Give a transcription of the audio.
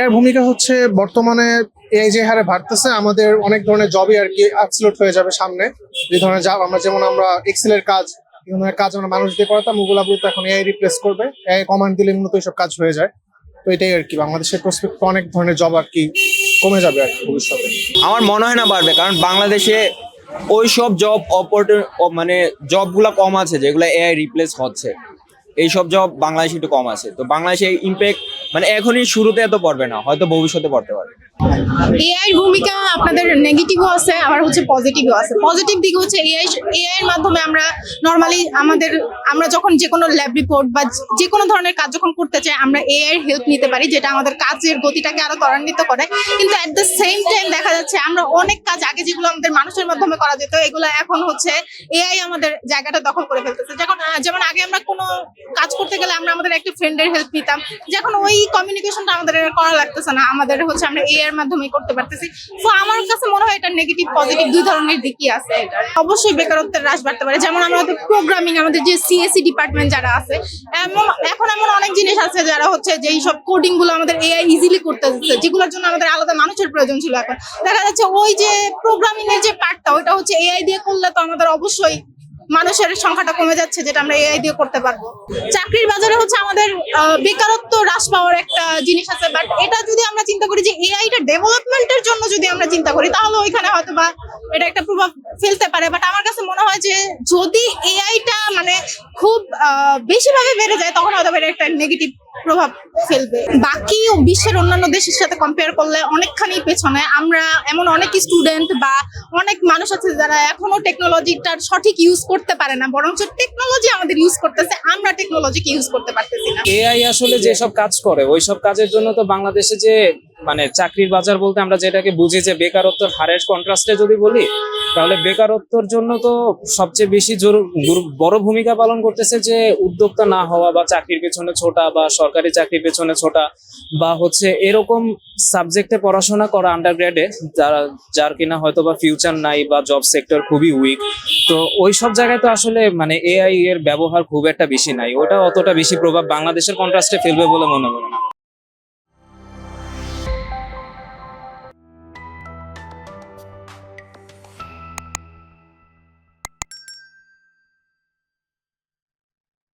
এর ভূমিকা হচ্ছে বর্তমানে এই যে হারে বাড়তেছে আমাদের অনেক ধরনের জবই আর কি অ্যাবসলিউট হয়ে যাবে সামনে। যে ধরনের জব আমরা এক্সেল এর কাজ, এই ধরনের কাজ আমরা মানুষ দিয়ে করাতাম, ওগুলা বলতে এখন এআই রিপ্লেস করবে। এআই কমান্ড দিলে মূলত এইসব কাজ হয়ে যায়। তো এটাই আর কি, বাংলাদেশের প্রসপেক্ট অনেক ধরনের জব আর কি কমে যাবে আর কি ভবিষ্যতে। আমার মনে হয় না বাড়বে, কারণ বাংলাদেশে ওই সব জব মানে জবগুলো কম আছে যেগুলো এআই রিপ্লেস হচ্ছে। এইসব জব বাংলাদেশে একটু কম আছে, তো বাংলাদেশে ইম্প্যাক্ট মানে এখনই শুরুতে এত পড়বে না, হয়তো ভবিষ্যতে পড়তে পারবে। এআই এর ভূমিকা আপনাদের নেগেটিভও আছে, আবার হচ্ছে পজিটিভও আছে। পজিটিভ দিক হচ্ছে এআই এর মাধ্যমে আমরা নর্মালি আমরা যখন যে কোনো ল্যাব রিপোর্ট বা যে কোনো ধরনের কাজ যখন করতে চাই, আমরা এআই এর হেল্প নিতে পারি, যেটা আমাদের কাজের গতিটাকে আরো ত্বরান্বিত করে। কিন্তু এট দ্য সেম টাইম দেখা যাচ্ছে আমরা অনেক কাজ আগে যেগুলো আমাদের মানুষের মাধ্যমে করা যেত, এগুলো এখন হচ্ছে এআই আমাদের জায়গাটা দখল করে ফেলতেছে। যেমন আগে আমরা কোনো কাজ করতে গেলে আমরা আমাদের একটা ফ্রেন্ডের হেল্প নিতাম, যখন ওই কমিউনিকেশনটা আমাদের করা লাগতেছে না, আমাদের হচ্ছে আমরা এআই এর মাধ্যমে করতে পারতেছি। তো আমার কাছে মনে হয় এটা নেগেটিভ পজিটিভ দুই ধরনের দিকই আছে। অবশ্যই বেকারত্বের হ্রাস বাড়তে পারে, যেমন আমাদের প্রোগ্রামিং, আমাদের যে সিএসসি ডিপার্টমেন্ট যারা আছে, এখন এমন অনেক জিনিস আছে যারা হচ্ছে যেই সব কোডিং গুলো আমাদের এআই ইজিলি করতে দিচ্ছে, যেগুলোর জন্য আমাদের আলাদা মানুষের প্রয়োজন ছিল। এখন দেখা যাচ্ছে ওই যে প্রোগ্রামিং এর যে পার্টটা, ওইটা হচ্ছে এআই দিয়ে করলে তো আমাদের অবশ্যই মানুষের সংখ্যাটা কমে যাচ্ছে, যেটা আমরা এআই দিয়ে করতে পারবো। চাকরির বাজারে হচ্ছে আমাদের বেকারত্ব হ্রাস পাওয়ার একটা জিনিস আছে, বাট এটা যদি আমরা চিন্তা করি যে এআইটা ডেভেলপমেন্টের জন্য যদি আমরা চিন্তা করি, তাহলে ওইখানে হয়তো বা এটা একটা প্রভাব ফেলতে পারে। বাট আমার কাছে মনে হয় যে যদি এআইটা মানে খুব বেশিভাবে বেড়ে যায়, তখন হয়তো এটা একটা নেগেটিভ প্রভাব ফেলবে। বাকি বিশ্বের অন্যান্য দেশের সাথে কম্পেয়ার করলে অনেকখানি পেছনে আমরা। এমন অনেক স্টুডেন্ট বা অনেক মানুষ আছে যারা এখনো টেকনোলজিটার সঠিক ইউজ করতে পারে না, বরঞ্চ টেকনোলজি আমাদের ইউজ করতেছে, আমরা টেকনোলজিকে ইউজ করতে পারতেছি না। এআই আসলে যেসব কাজ করে ওই সব কাজের জন্য তো বাংলাদেশে যে মানে চাকরির বাজার বলতে আমরা যেটাকে বুঝি যে বেকারত্বের হারের কন্ট্রাস্টে যদি বলি, তাহলে বেকারত্বের জন্য তো সবচেয়ে বেশি বড় ভূমিকা পালন করতেছে যে উদ্যোক্তা না হওয়া বা চাকরির পেছনে ছোটা বা সরকারি চাকরির পেছনে ছোটা বা হচ্ছে এরকম সাবজেক্টে পড়াশোনা করা আন্ডারগ্রেডে, যার কিনা হয়তো বা ফিউচার নাই বা জব সেক্টর খুবই উইক। তো ওই সব জায়গায় তো আসলে মানে এআই এর ব্যবহার খুব একটা বেশি নাই, ওটা অতটা বেশি প্রভাব বাংলাদেশের কন্ট্রাস্টে ফেলবে বলে মনে হয় না।